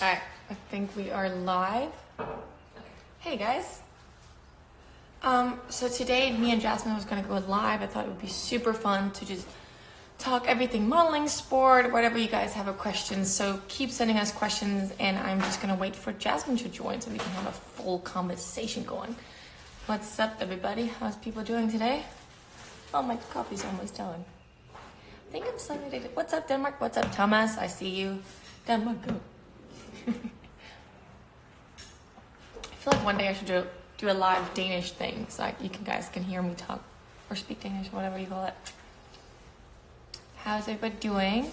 Alright, I think we are live. Hey guys. So today me and Jasmine was gonna go live. I thought it would be super fun to just talk everything modeling, sport, whatever you guys have a questions. So keep sending us questions and I'm just gonna wait for Jasmine to join so we can have a full conversation going. What's up everybody? How's people doing today? Oh, my coffee's almost done. I think I'm slightly addicted. What's up Denmark? What's up Thomas? I see you. Denmark, go. I feel like one day I should do a live Danish thing so you guys can hear me talk or speak Danish, whatever you call it. How's everybody doing?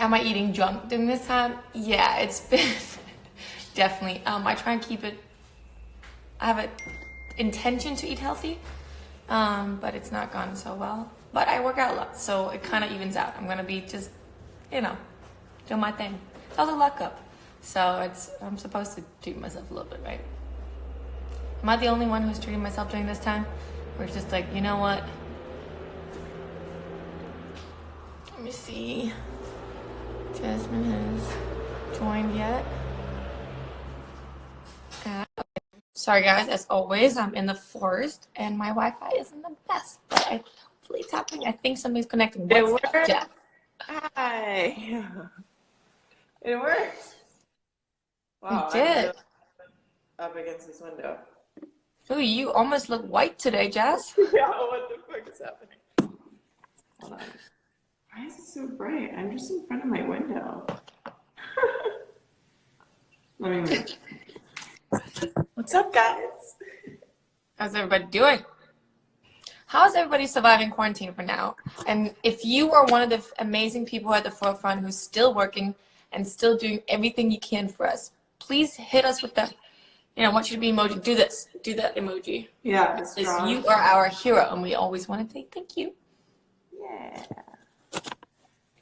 Am I eating junk during this time? Yeah, it's been definitely. I try and keep it. I have an intention to eat healthy, but it's not gone so well. But I work out a lot, so it kind of evens out. I'm gonna be just, do my thing. It's also luck up. So I'm supposed to treat myself a little bit, right? Am I the only one who's treating myself during this time? Or it's just like, you know what? Let me see. Jasmine has joined yet. Sorry guys, as always, I'm in the forest and my Wi-Fi isn't the best, but hopefully it's happening. I think somebody's connecting. What's up, Jeff? Hi. It worked. Wow, It did. I'm up against this window. Ooh, you almost look white today, Jess. Yeah, what the fuck is happening? Hold on. Why is it so bright? I'm just in front of my window. Let me move. What's up, guys? How's everybody doing? How's everybody surviving quarantine for now? And if you are one of the amazing people at the forefront who's still working and still doing everything you can for us, please hit us with the, I want you to be emoji. Do this. Do that emoji. Yeah, because you are our hero, and we always want to say thank you. Yeah.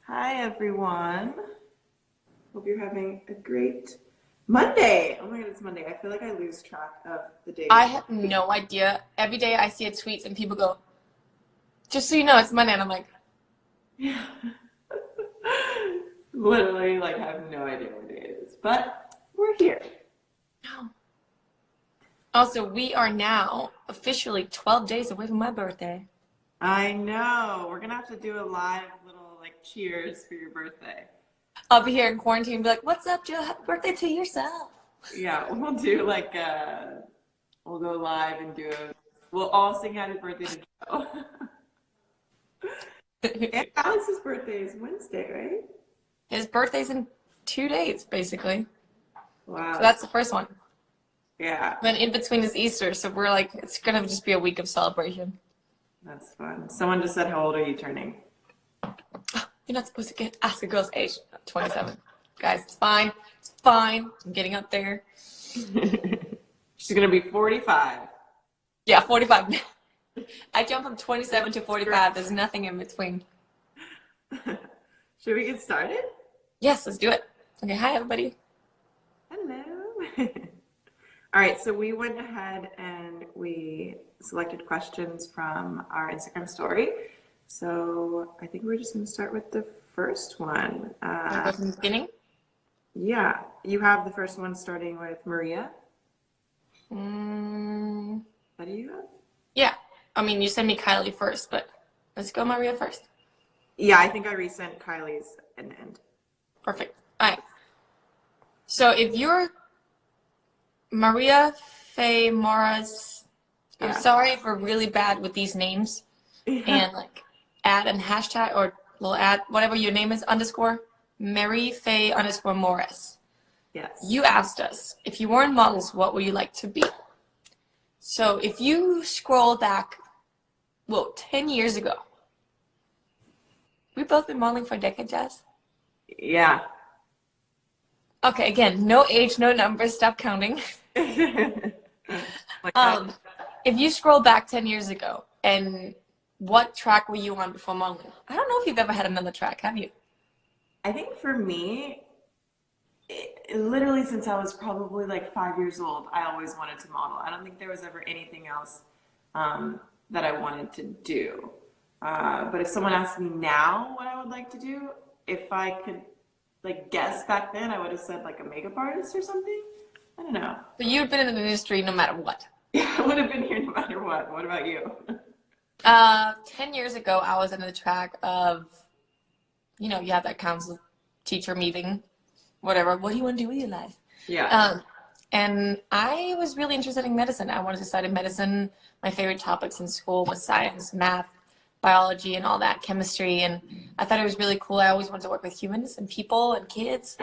Hi, everyone. Hope you're having a great Monday. Oh my God, it's Monday. I feel like I lose track of the days. I have no idea. Every day I see a tweet and people go, just so you know, it's Monday. And I'm like, yeah. Literally, I have no idea what day it is. But we're here. no. Also, we are now officially 12 days away from my birthday. I know. We're going to have to do a live little, cheers for your birthday. I'll be here in quarantine and be like, what's up, Jill? Happy birthday to yourself. Yeah, we'll do, we'll go live and we'll all sing happy birthday to Joe. And Alex's birthday is Wednesday, right? His birthday's in 2 days, basically. Wow. So that's the first one. Yeah. Then in between is Easter, so we're like, it's going to just be a week of celebration. That's fun. Someone just said, how old are you turning? You're not supposed to ask a girl's age. 27. Guys, it's fine. It's fine. I'm getting up there. She's going to be 45. Yeah, 45. I jumped from 27 to 45. There's nothing in between. Should we get started? Yes, let's do it. Okay, hi, everybody. Hello. All right, so we went ahead and we selected questions from our Instagram story. So I think we're just going to start with the first one. Go from the beginning? Yeah, you have the first one starting with Maria. What do you have? Yeah, I mean, you sent me Kylie first, but let's go Maria first. Yeah, I think I resent Kylie's in the end. Perfect. All right. So if you're Maria Faye Moras, I'm sorry if we're really bad with these names. Yeah. And add a hashtag or we'll add whatever your name is _ Mary Faye _ Morris. Yes. You asked us if you weren't models, what would you like to be? So if you scroll back, 10 years ago, we've both been modeling for a decade, Jess. Yeah. Okay, again, no age, no numbers, stop counting. If you scroll back 10 years ago, and what track were you on before modeling? I don't know if you've ever had another track, have you? I think for me, literally since I was probably 5 years old, I always wanted to model. I don't think there was ever anything else that I wanted to do. But if someone asked me now what I would like to do, if I could like guess back then, I would have said like a makeup artist or something. I don't know. So you'd been in the industry no matter what. Yeah, I would have been here no matter what. What about you? 10 years ago, I was in the track of, you know, you have that council teacher meeting, whatever. What do you want to do with your life? Yeah. And I was really interested in medicine. I wanted to study medicine. My favorite topics in school was science, math, biology, and all that, chemistry. And I thought it was really cool. I always wanted to work with humans and people and kids.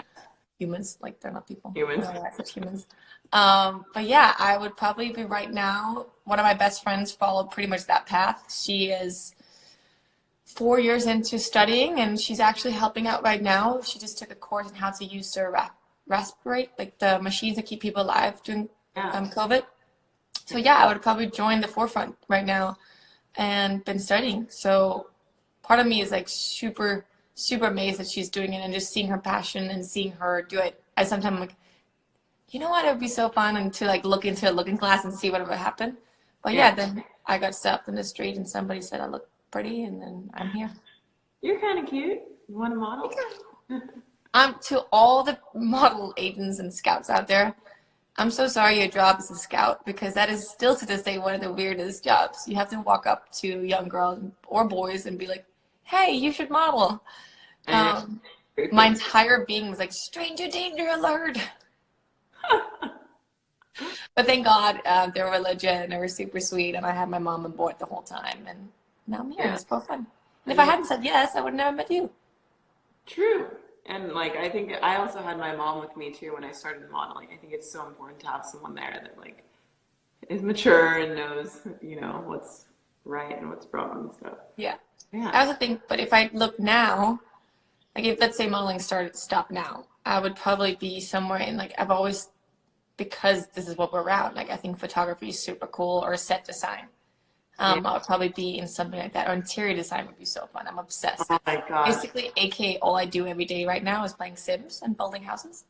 Humans, like they're not people. Humans. No, I said humans. But yeah, I would probably be right now. One of my best friends followed pretty much that path. She is 4 years into studying, and she's actually helping out right now. She just took a course on how to use the respirate, like the machines that keep people alive during COVID. So yeah, I would probably join the forefront right now and been studying. So part of me is like super, super amazed that she's doing it, and just seeing her passion and seeing her do it. I sometimes like, you know what, it would be so fun and to like look into a looking glass and see what would happen. But yeah, then I got stopped in the street and somebody said I look pretty, and then I'm here. You're kind of cute. You want a model? To all the model agents and scouts out there, I'm so sorry your job is a scout, because that is still to this day one of the weirdest jobs. You have to walk up to young girls or boys and be like, hey, you should model. My entire being was like, stranger danger alert. But thank God they were legit and they were super sweet, and I had my mom on board the whole time, and now I'm here. It's so fun. And if I hadn't said yes, I would have never met you. True. And like, I think I also had my mom with me too when I started modeling. I think it's so important to have someone there that like is mature and knows, you know, what's right and what's wrong and stuff. Yeah. Yeah. I also think, but if I look now, like if let's say modeling stopped now, I would probably be somewhere in like, I've always, because this is what we're around, like I think photography is super cool, or set design. I would probably be in something like that, or interior design would be so fun. I'm obsessed. Oh my God. Basically, aka all I do every day right now is playing Sims and building houses.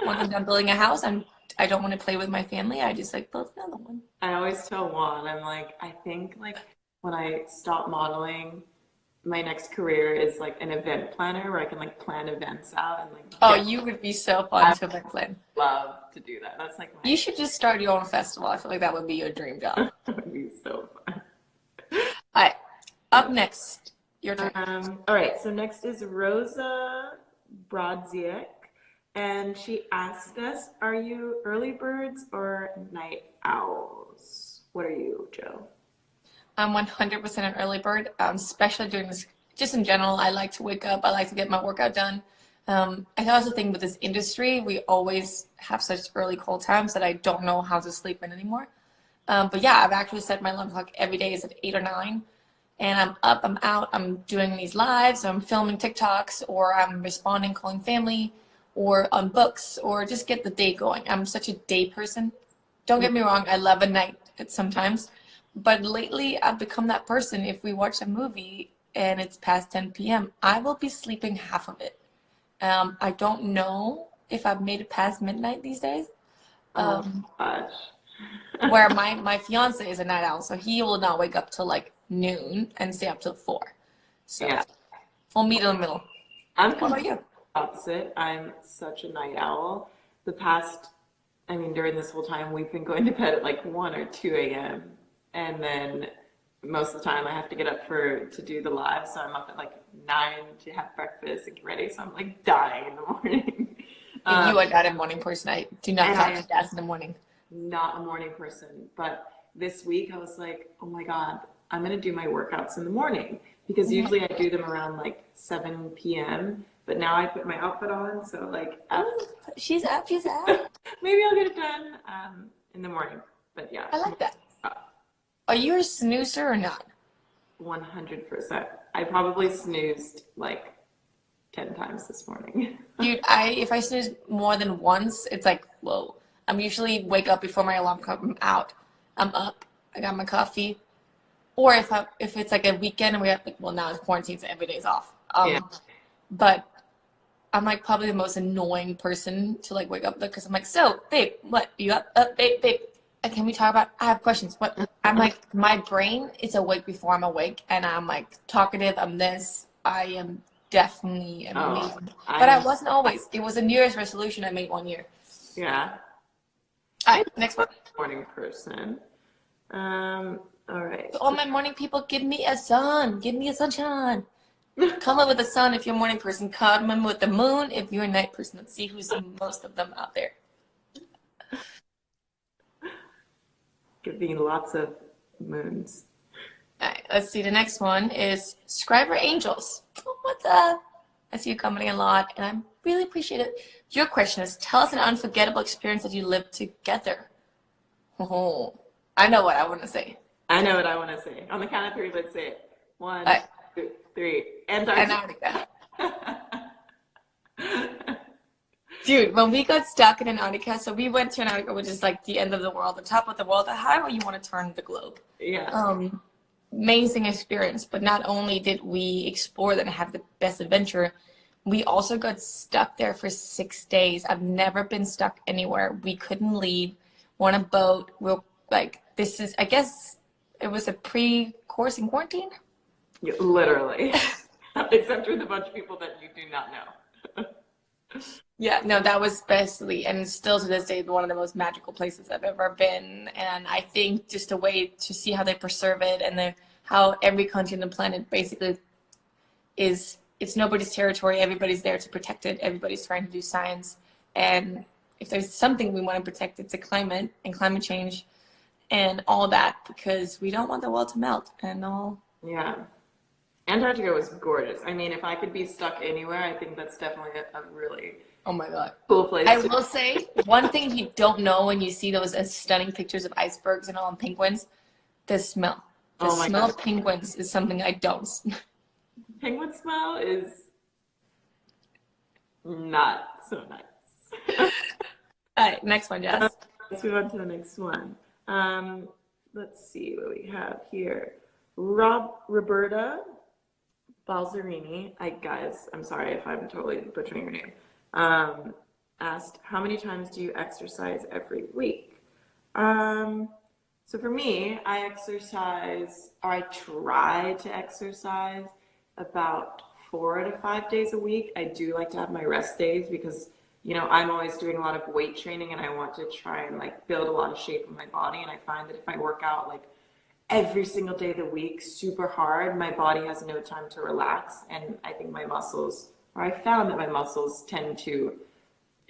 Once I'm done building a house, I don't want to play with my family. I just like build another one. I always tell Juan, I'm like, I think like when I stop modeling, my next career is like an event planner where I can like plan events out and like. Oh, you would be so fun to plan. Love to do that. That's like my. You should just start your own festival. I feel like that would be your dream job. That would be so fun. All right, up next, your turn. All right, so next is Rosa Brodziak, and she asked us, are you early birds or night owls? What are you, Joe? I'm 100% an early bird, especially during this, just in general. I like to wake up. I like to get my workout done. I also think with this industry, we always have such early call times that I don't know how to sleep in anymore. But yeah, I've actually set my alarm clock every day is at 8 or 9. And I'm up, I'm out, I'm doing these lives, I'm filming TikToks, or I'm responding, calling family, or on books, or just get the day going. I'm such a day person. Don't get me wrong, I love a night sometimes. But lately, I've become that person. If we watch a movie and it's past 10 p.m., I will be sleeping half of it. I don't know if I've made it past midnight these days. Oh gosh. Where my fiance is a night owl, so he will not wake up till like noon and stay up till 4. So Yeah. we'll meet in the middle. I'm What about you? completely opposite. I'm such a night owl. During this whole time, we've been going to bed at like 1 or 2 a.m. And then most of the time I have to get up to do the live. So I'm up at like 9 to have breakfast and get ready. So I'm like dying in the morning. You are not a morning person. I do not talk to dads in the morning. Not a morning person. But this week I was like, oh my God, I'm going to do my workouts in the morning. Because usually I do them around like 7 p.m. But now I put my outfit on. So like, She's up. maybe I'll get it done in the morning. But yeah. I like that. Are you a snoozer or not? 100%. I probably snoozed like 10 times this morning. Dude, if I snooze more than once, it's like, whoa. I'm usually wake up before my alarm clock. I'm out. I'm up. I got my coffee. Or if it's like a weekend and we have, like, well, now it's quarantine, so every day's off. Yeah. But I'm like probably the most annoying person to like wake up because I'm like, so babe, what? You up? Babe. Can we talk about? I have questions. What? I'm like, my brain is awake before I'm awake, and I'm like talkative. I'm this. I am definitely Oh, amazing. But I I'm, wasn't always. It was a New Year's resolution I made one year. yeah, All I'm right, next a one. morning person. All right. To all my morning people, give me a sun. Give me a sunshine. Come with the sun if you're a morning person. Come with the moon if you're a night person. Let's see who's the most of them out there. Give me lots of moons. All right, let's see. The next one is Scriber Angels. Oh, what's up? I see you commenting a lot, and I really appreciate it. Your question is, tell us an unforgettable experience that you lived together. Oh, I know what I want to say. I know what I want to say. On the count of three, let's say it. One, All right, 2, 3. Antarctica. Antarctica. Dude, when we got stuck in Antarctica, so we went to Antarctica, which is like the end of the world, the top of the world, however you want to turn the globe. Yeah. Amazing experience. But not only did we explore and have the best adventure, we also got stuck there for 6 days. I've never been stuck anywhere. We couldn't leave. We're on a boat. We're like, this is, I guess it was a pre-course in quarantine. Literally. Except with a bunch of people that you do not know. Yeah, no, that was basically, and still to this day, one of the most magical places I've ever been. And I think just a way to see how they preserve it and how every country on the planet basically is, it's nobody's territory. Everybody's there to protect it. Everybody's trying to do science. And if there's something we want to protect, it's the climate and climate change and all that, because we don't want the world to melt and all. Yeah. Antarctica was gorgeous. I mean, if I could be stuck anywhere, I think that's definitely a really Oh my God. cool place I to will say, one thing you don't know when you see those stunning pictures of icebergs and all and penguins, the smell. The Oh my smell God. of penguins is something I don't. Penguin smell is not so nice. All right, next one, Jess. Let's move on to the next one. Let's see what we have here. Roberta Balzerini, guys, I'm sorry if I'm totally butchering your name, asked, how many times do you exercise every week? So for me, I exercise, or I try to exercise about 4 to 5 days a week. I do like to have my rest days because, you know, I'm always doing a lot of weight training and I want to try and like build a lot of shape in my body. And I find that if I work out like every single day of the week super hard, my body has no time to relax. And I think my muscles, or I found that my muscles tend to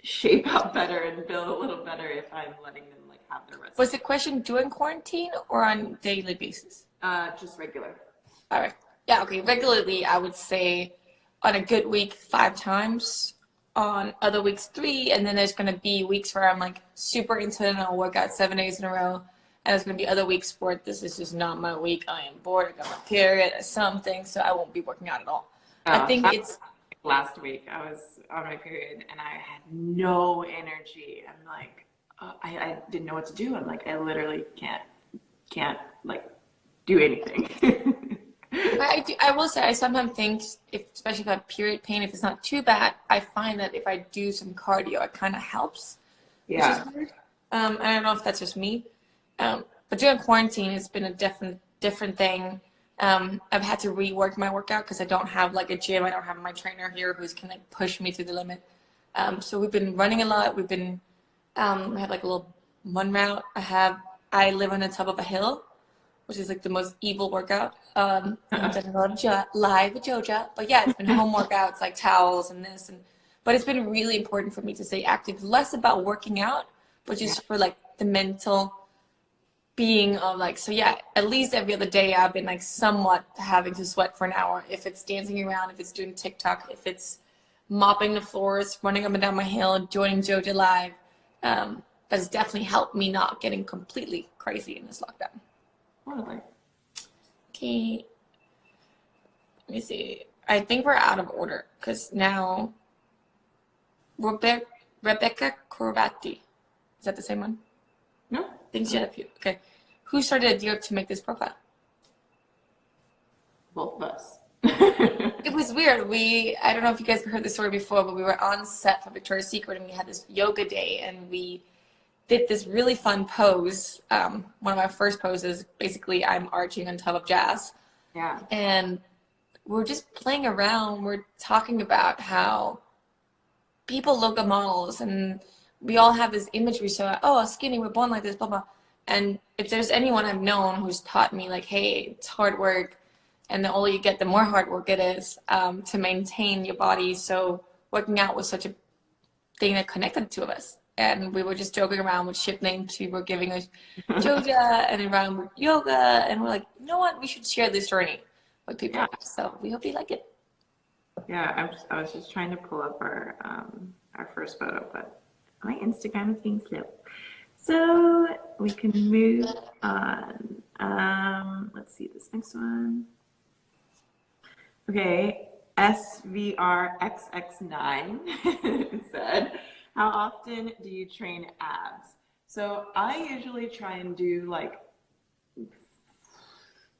shape up better and build a little better if I'm letting them like have their rest. Was the question during quarantine or on daily basis? Just regular. All right. Yeah, okay. Regularly, I would say on a good week, 5 times. On other weeks, 3. And then there's going to be weeks where I'm like super into it and I'll work out 7 days in a row. And there's going to be other weeks where this is just not my week. I am bored. I got my period or something. So I won't be working out at all. I think it's. Last week, I was on my period and I had no energy. I'm like, I didn't know what to do. I'm like, I literally can't like do anything. I will say, I sometimes think, especially if I have period pain, if it's not too bad, I find that if I do some cardio, it kind of helps. Yeah. Which is weird. I don't know if that's just me. But during quarantine, it's been a different thing. I've had to rework my workout because I don't have like a gym. I don't have my trainer here who's can like push me to the limit. So we've been running a lot. We've been, we have like a little run route. I live on the top of a hill, which is like the most evil workout. I've done a lot of live with Joja, but yeah, it's been home workouts like towels and this, but it's been really important for me to stay active, less about working out, but just for like the mental being of like, so yeah, at least every other day I've been like somewhat having to sweat for an hour. If it's dancing around, if it's doing TikTok, if it's mopping the floors, running up and down my hill, joining Joja Live, that's definitely helped me not getting completely crazy in this lockdown. Totally. Okay, let me see. I think we're out of order because now Rebecca Corvatti. Is that the same one? No. I think she had a few. Okay. Who started a deal to make this profile? Both of us. It was weird. I don't know if you guys heard the story before, but we were on set for Victoria's Secret and we had this yoga day and we did this really fun pose. One of my first poses, basically I'm arching on top of Jazz. Yeah. And we're just playing around. We're talking about how people look at models and we all have this image we saw, oh, skinny, we're born like this, blah, blah. And if there's anyone I've known who's taught me like, hey, it's hard work, and the older you get, the more hard work it is to maintain your body. So working out was such a thing that connected the two of us. And we were just joking around with ship names. We were giving us yoga and around with yoga. And we're like, you know what? We should share this journey with people. Yeah. So we hope you like it. Yeah, I was just trying to pull up our first photo, but my Instagram is being slow. So we can move on. Let's see this next one. Okay, SVRXX9 said, how often do you train abs? So I usually try and do like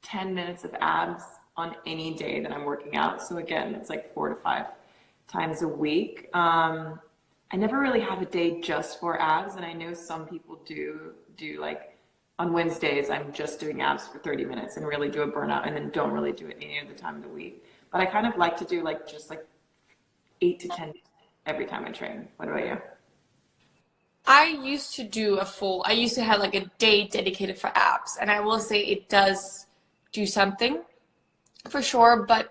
10 minutes of abs on any day that I'm working out. So again, it's like 4 to 5 times a week. I never really have a day just for abs, and I know some people do like on Wednesdays, I'm just doing abs for 30 minutes and really do a burnout and then don't really do it any other time of the week. But I kind of like to do like just like 8 to 10 every time I train. What about you? I used to have like a day dedicated for abs, and I will say it does do something for sure, but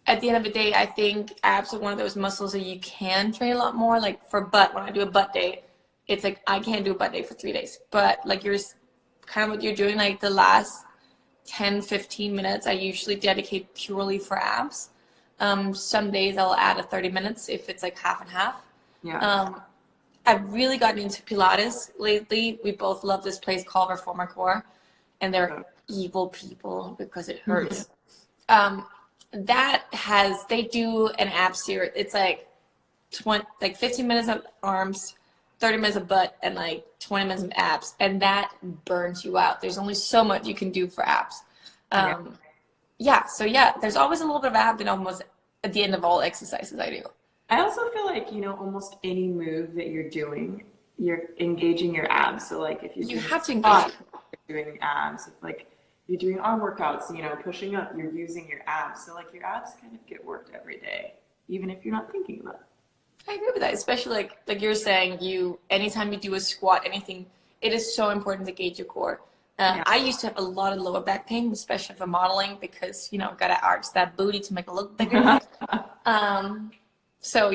at the end of the day, I think abs are one of those muscles that you can train a lot more. Like for butt, when I do a butt day, it's like I can't do a butt day for 3 days, but like you're kind of what you're doing, like the last 10-15 minutes I usually dedicate purely for abs. Some days I'll add a 30 minutes if it's like half and half. Yeah. I've really gotten into Pilates lately. We both love this place called Reformer Core, and they're evil people because it hurts. They do an ab series. It's like 15 minutes of arms, 30 minutes of butt, and like 20 minutes of abs, and that burns you out. There's only so much you can do for abs. So there's always a little bit of ab in almost at the end of all exercises I do. I also feel like, almost any move that you're doing, you're engaging your abs. So like if you have to engage, you're doing abs, if like you're doing arm workouts, pushing up, you're using your abs. So like your abs kind of get worked every day, even if you're not thinking about it. I agree with that, especially like you're saying, anytime you do a squat, anything, it is so important to engage your core. I used to have a lot of lower back pain, especially for modeling, because gotta arch that booty to make it look bigger. So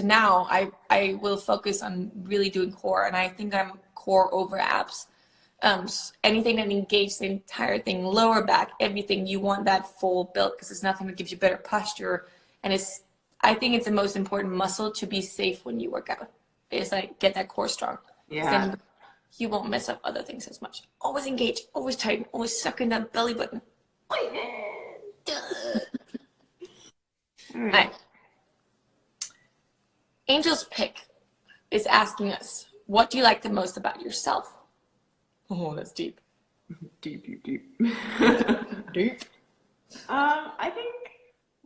now I will focus on really doing core, and I think I'm core over abs. Anything that engages the entire thing, lower back, everything, you want that full build, because there's nothing that gives you better posture, and I think it's the most important muscle to be safe when you work out. It's like get that core strong. Yeah. Then you won't mess up other things as much. Always engage, always tighten, always suck in that belly button. All right. Angel's Pick is asking us, what do you like the most about yourself? Oh, that's deep. Deep. Deep. I think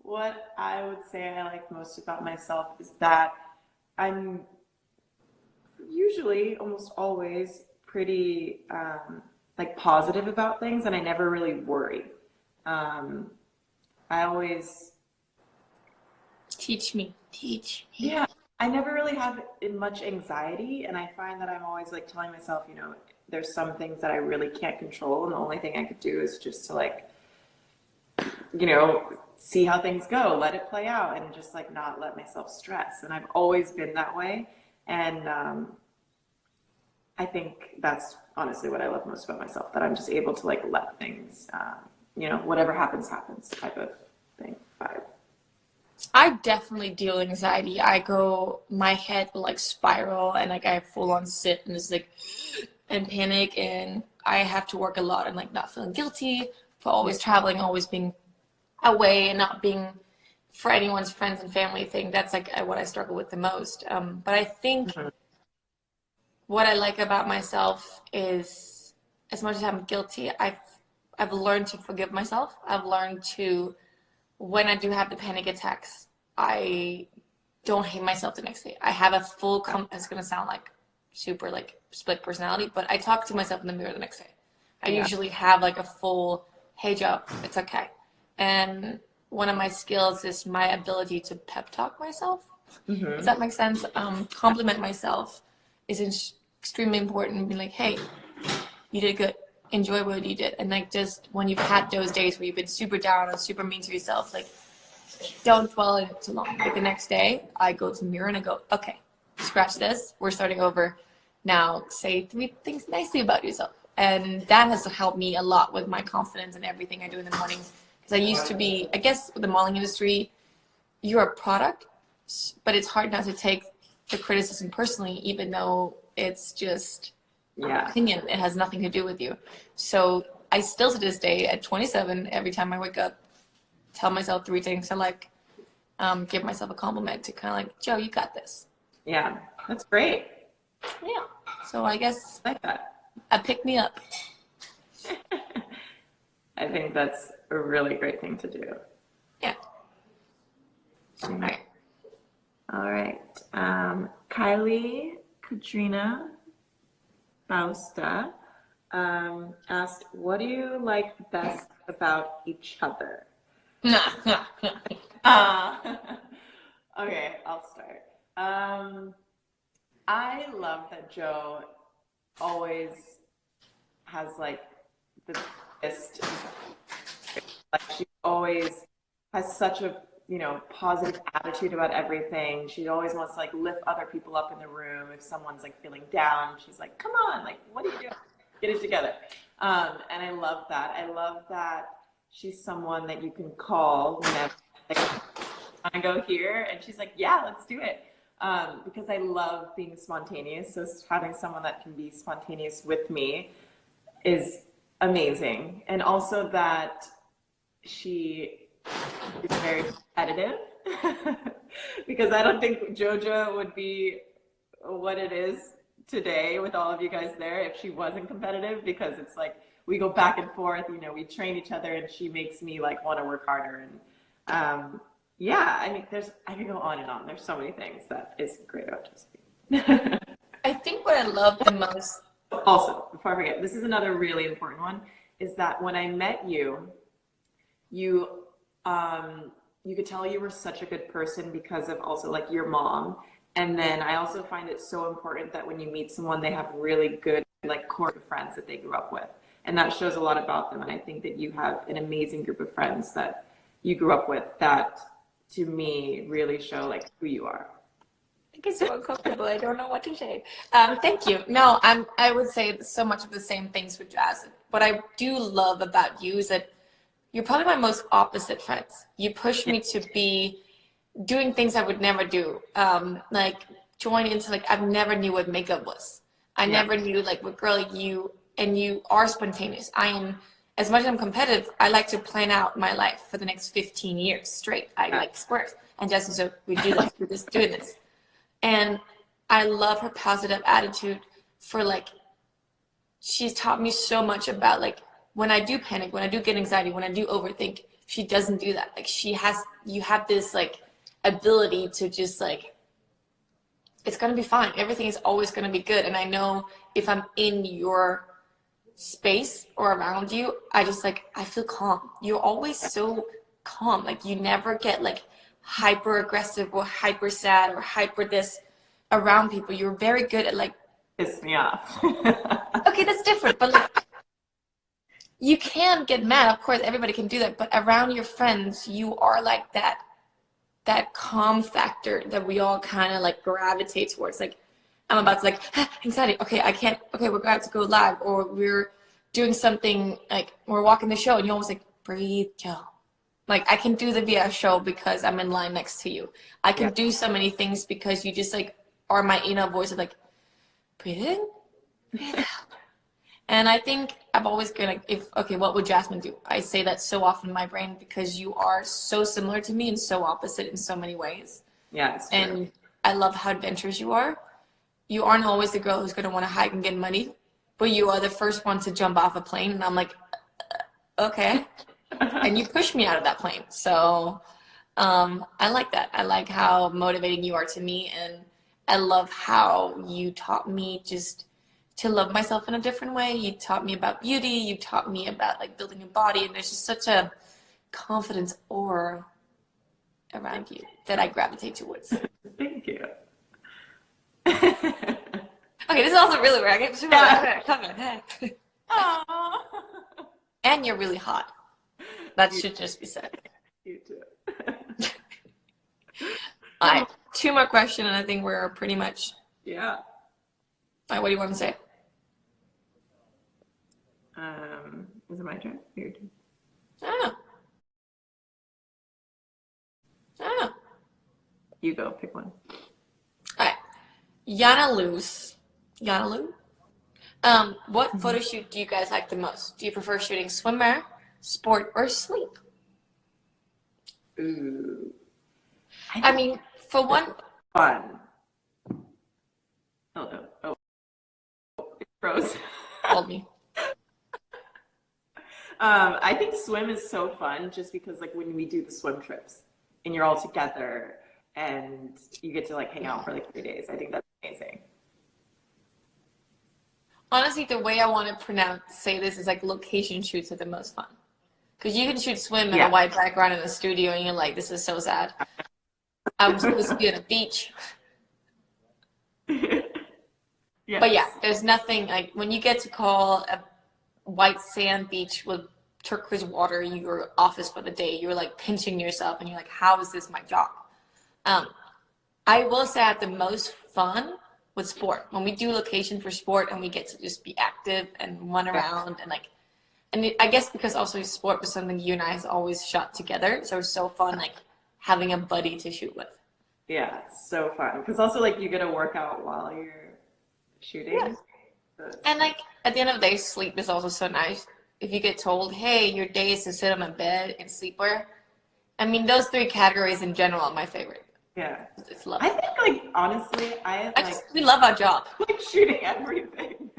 what I would say I like most about myself is that I'm usually, almost always, pretty positive about things, and I never really worry. I always teach me. Yeah, I never really have much anxiety, and I find that I'm always like telling myself, there's some things that I really can't control, and the only thing I could do is just to see how things go, let it play out, and just not let myself stress. And I've always been that way, and I think that's honestly what I love most about myself, that I'm just able to let things, whatever happens type of thing, vibe. I definitely deal with anxiety. My head will spiral, and I full on sit and just and panic, and I have to work a lot and not feeling guilty for always traveling, always being away, and not being for anyone's friends and family thing. That's what I struggle with the most. But I think what I like about myself is, as much as I'm guilty, I've learned to forgive myself. I've learned to, when I do have the panic attacks, I don't hate myself the next day. I have a full, it's going to sound super split personality, but I talk to myself in the mirror the next day. I usually have a full, hey Joe, it's okay. And one of my skills is my ability to pep talk myself. Mm-hmm. Does that make sense? Compliment myself is extremely important. Be like, hey, you did good. Enjoy what you did. And like, just when you've had those days where you've been super down and super mean to yourself, like, don't dwell in it too long. Like the next day, I go to the mirror and I go, okay, scratch this. We're starting over. Now say 3 things nicely about yourself. And that has helped me a lot with my confidence and everything I do in the morning. Because I used to be, I guess, with the modeling industry, you're a product, but it's hard not to take the criticism personally, even though it's just Yeah. opinion. It has nothing to do with you. So I still to this day at 27, every time I wake up, tell myself 3 things I like, give myself a compliment to kind of like, Joe, you got this. Yeah, that's great. Yeah. So I guess I like that. pick me up. I think that's a really great thing to do. Yeah. All right. All right. Kylie Katrina Fausta asked, what do you like best about each other? Okay, I'll start. I love that Joe always has like the best, like she always has such a, you know, positive attitude about everything. She always wants to like lift other people up in the room. If someone's like feeling down, she's like, come on, like, what are you doing? Get it together. And I love that. I love that she's someone that you can call whenever, like, I go here, and she's like, yeah, let's do it. Because I love being spontaneous. So having someone that can be spontaneous with me is amazing. And also that she is very competitive because I don't think JoJo would be what it is today with all of you guys there if she wasn't competitive, because it's like we go back and forth, you know, we train each other, and she makes me like want to work harder. And yeah, I mean, I could go on and on. There's so many things that is great about Josephine. I think what I love the most. Also, before I forget, this is another really important one, is that when I met you, you could tell you were such a good person because of also like your mom. And then I also find it so important that when you meet someone, they have really good like core friends that they grew up with. And that shows a lot about them. And I think that you have an amazing group of friends that you grew up with that, to me, really show like who you are. I get so uncomfortable. I don't know what to say. Thank you. No, I would say so much of the same things with Jazz. What I do love about you is that you're probably my most opposite friends. You push me to be doing things I would never do. Like join into like I've never knew what makeup was. I never knew like what girl you, and you are spontaneous. I am, as much as I'm competitive, I like to plan out my life for the next 15 years straight. I like sports. And Justin, so we do this, we're just doing this. And I love her positive attitude for like, she's taught me so much about like, when I do panic, when I do get anxiety, when I do overthink, she doesn't do that. Like you have this like ability to just like, it's going to be fine. Everything is always going to be good. And I know if I'm in your space or around you, I just like, I feel calm. You're always so calm. Like you never get like hyper aggressive or hyper sad or hyper this around people. You're very good at like, Piss me off. okay, that's different, but like, you can get mad. Of course, everybody can do that. But around your friends, you are like that calm factor that we all kind of like gravitate towards. Like, I'm about to like, anxiety. Okay, I can't. Okay, we're about to go live, or we're doing something like we're walking the show, and you're always like, breathe, Joe. Like I can do the VS show because I'm in line next to you. I can do so many things because you just like are my inner voice of like, breathe in, breathe out. And I think I've always been like, what would Jasmine do? I say that so often in my brain because you are so similar to me and so opposite in so many ways. Yeah, it's true. And I love how adventurous you are. You aren't always the girl who's going to want to hike and get money, but you are the first one to jump off a plane. And I'm like, okay. And you push me out of that plane. So I like that. I like how motivating you are to me. And I love how you taught me just to love myself in a different way. You taught me about beauty. You taught me about like building a body. And there's just such a confidence aura around you that I gravitate towards. Thank you. Okay, this is also really weird. Come on. Aww. And you're really hot. That should just be said. You too. All right, 2 more questions, and I think we're pretty much. Yeah. All right, what do you want to say? Is it my turn? Your turn. I don't know. I don't know. You go. Pick one. All right, Yana Lu. What photo shoot do you guys like the most? Do you prefer shooting swimwear, sport, or sleep? Ooh. I mean, for one. Fun. Oh. It froze. Hold me. I think swim is so fun just because like when we do the swim trips and you're all together and you get to like hang out for like 3 days. I think that's amazing. Honestly, the way I want to say this is like location shoots are the most fun. Because you can shoot swim in a white background in the studio and you're like, this is so sad. I'm supposed to be on a beach. Yes. But yeah, there's nothing like when you get to call a white sand beach with turquoise water your office for the day, you're like pinching yourself and you're like, how is this my job? I will say I had the most fun with sport. When we do location for sport and we get to just be active and run around and I guess because also sport was something you and I has always shot together. So it was so fun like having a buddy to shoot with. Yeah, so fun. Because also like you get to work out while you're shooting. Yeah. And like at the end of the day, sleep is also so nice. If you get told, hey, your day is to sit on a bed and sleepwear. I mean, those 3 categories in general are my favorite. Yeah. It's love. I think like honestly, we love our job. Like shooting everything.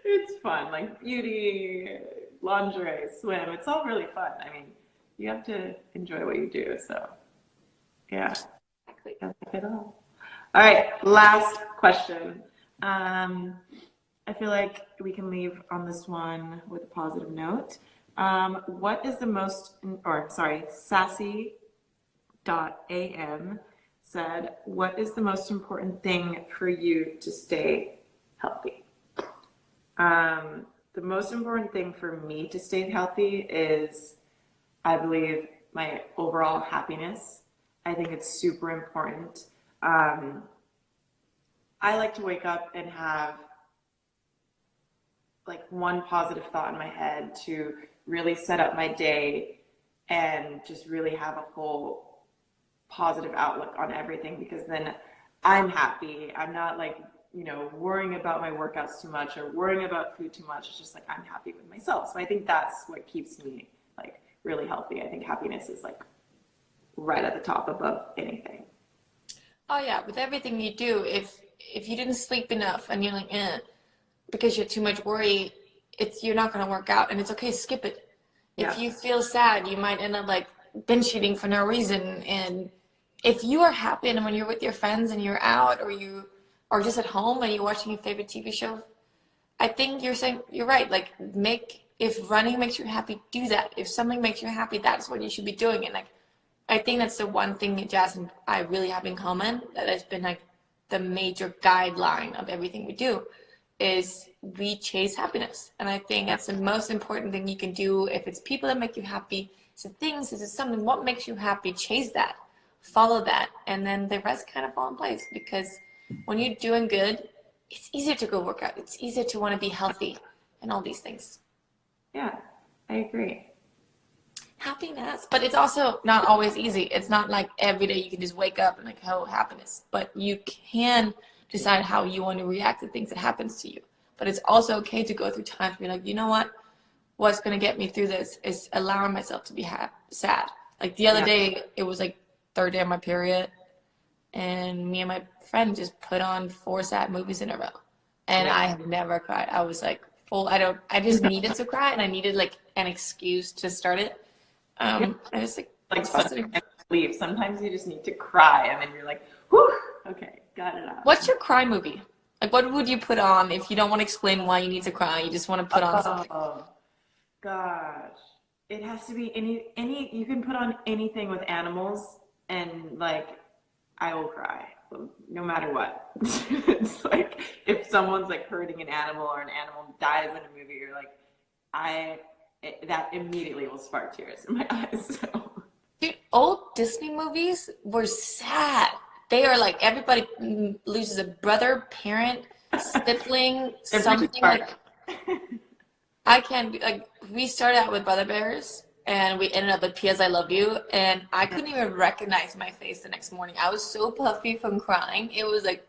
It's fun. Like beauty, lingerie, swim. It's all really fun. I mean, you have to enjoy what you do. So yeah. Exactly. That's it all. All right, last question. I feel like we can leave on this one with a positive note. What is the most, sassy.am said, what is the most important thing for you to stay healthy? The most important thing for me to stay healthy is, I believe, my overall happiness. I think it's super important. I like to wake up and have like one positive thought in my head to really set up my day and just really have a whole positive outlook on everything, because then I'm happy. I'm not like, worrying about my workouts too much or worrying about food too much. It's just like I'm happy with myself. So I think that's what keeps me like really healthy. I think happiness is like right at the top above anything. Oh yeah, with everything you do, if you didn't sleep enough and you're like, because you're too much worry, you're not going to work out, and it's okay, skip it. If you feel sad, you might end up like binge eating for no reason. And if you are happy and when you're with your friends and you're out or you are just at home and you're watching your favorite TV show, I think you're right. Like if running makes you happy, do that. If something makes you happy, that's what you should be doing. And like, I think that's the one thing that Jazz and I really have in common that has been like the major guideline of everything we do is we chase happiness. And I think that's the most important thing you can do. If it's people that make you happy, is it something, what makes you happy, chase that, follow that, and then the rest kind of fall in place. Because when you're doing good, it's easier to go work out. It's easier to want to be healthy and all these things. Yeah, I agree. Happiness, but it's also not always easy. It's not like every day you can just wake up and like, oh, happiness. But you can decide how you want to react to things that happens to you. But it's also okay to go through times where you're like, you know what? What's going to get me through this is allowing myself to be sad. Like the other day, it was like 3rd day of my period, and me and my friend just put on 4 sad movies in a row. And I have never cried. I was like I just needed to cry, and I needed like an excuse to start it. I just sometimes you just need to cry, and then you're like, whew, okay, got it out. What's your cry movie? Like, what would you put on if you don't want to explain why you need to cry? You just want to put on something. Oh, gosh. it has to be any you can put on anything with animals and like I will cry no matter what. It's like if someone's like hurting an animal or an animal dies in a movie, you're like that immediately will spark tears in my eyes. So Dude, old Disney movies were sad. They are like everybody loses a brother, parent, sibling, they're pretty something dark. like I can't be like we started out with Brother Bears and we ended up with P.S. I Love You and I couldn't even recognize my face the next morning. I was so puffy from crying. It was like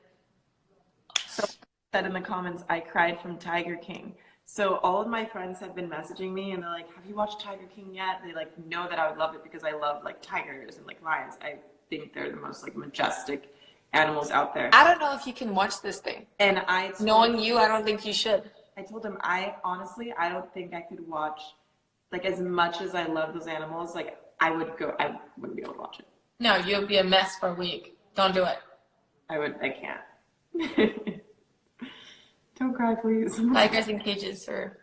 So said in the comments, I cried from Tiger King. So all of my friends have been messaging me and they're like, have you watched Tiger King yet? They like know that I would love it because I love like tigers and like lions. I think they're the most like majestic animals out there. I don't know if you can watch this thing. And Knowing you, I don't think you should. I told him I honestly I don't think I could watch like as much as I love those animals, like I wouldn't be able to watch it. No, you'll be a mess for a week. Don't do it. I can't. Don't cry, please. Tigers in cages are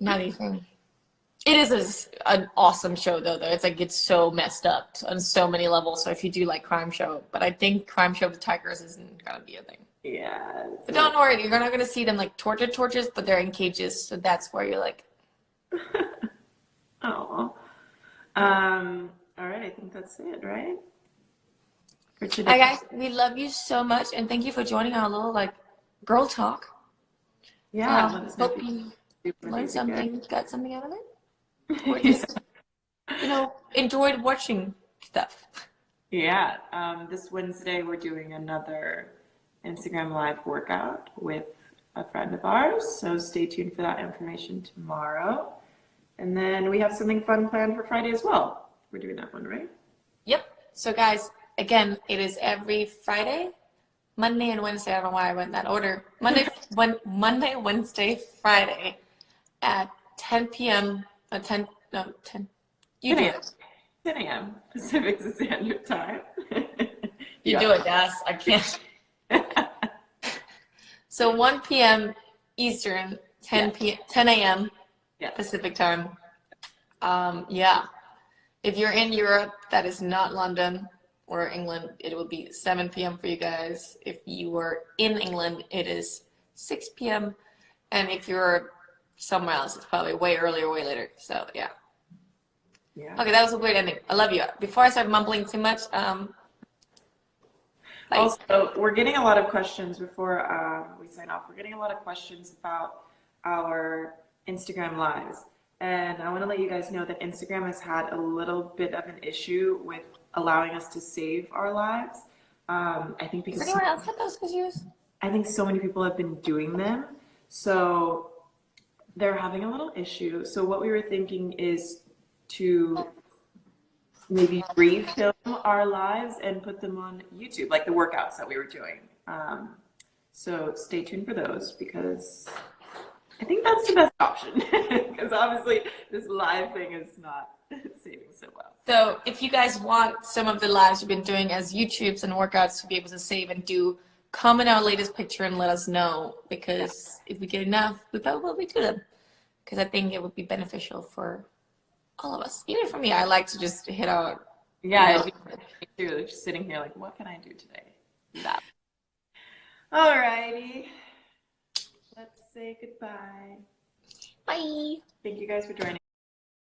not anything. It is an awesome show though. It's like it's so messed up on so many levels. So if you do like crime show, but I think crime show with tigers isn't gonna be a thing. Yeah. But don't worry, you're not gonna see them like tortures, but they're in cages. So that's where you're like. Oh. All right. I think that's it, right? Hi guys, we love you so much, and thank you for joining our little like girl talk. Yeah. Let us know Hope if you you learned something, got something out of it, or just enjoyed watching stuff. Yeah. This Wednesday we're doing another Instagram Live workout with a friend of ours. So stay tuned for that information tomorrow. And then we have something fun planned for Friday as well. We're doing that one, right? Yep. So guys, again, it is every Friday, Monday, and Wednesday. I don't know why I went in that order. Monday, Wednesday, Friday at 10 p.m. 10. You do it. 10 a.m. Pacific Standard Time. You do it, guys. I can't. So 1 p.m. Eastern, 10 a.m. Yeah. Pacific time. Yeah. If you're in Europe, that is not London or England, it will be 7 p.m. for you guys. If you are in England, it is 6 p.m. And if you're somewhere else, it's probably way earlier, way later. So yeah. Yeah. Okay, that was a weird ending. I love you. Before I start mumbling too much, also, we're getting a lot of questions before we sign off. We're getting a lot of questions about our Instagram lives. And I want to let you guys know that Instagram has had a little bit of an issue with allowing us to save our lives. I think because does anyone else have those issues? I think so many people have been doing them. So they're having a little issue. So what we were thinking is to maybe refilm our lives and put them on YouTube, like the workouts that we were doing. So stay tuned for those because I think that's the best option because obviously this live thing is not saving so well. So if you guys want some of the lives we've been doing as YouTubes and workouts to be able to save and do, comment our latest picture and let us know because if we get enough, we probably do them because I think it would be beneficial for all of us. Even for me, I like to just hit out. Yeah, me too. Just sitting here like, what can I do today? That. All righty. Let's say goodbye. Bye. Thank you guys for joining.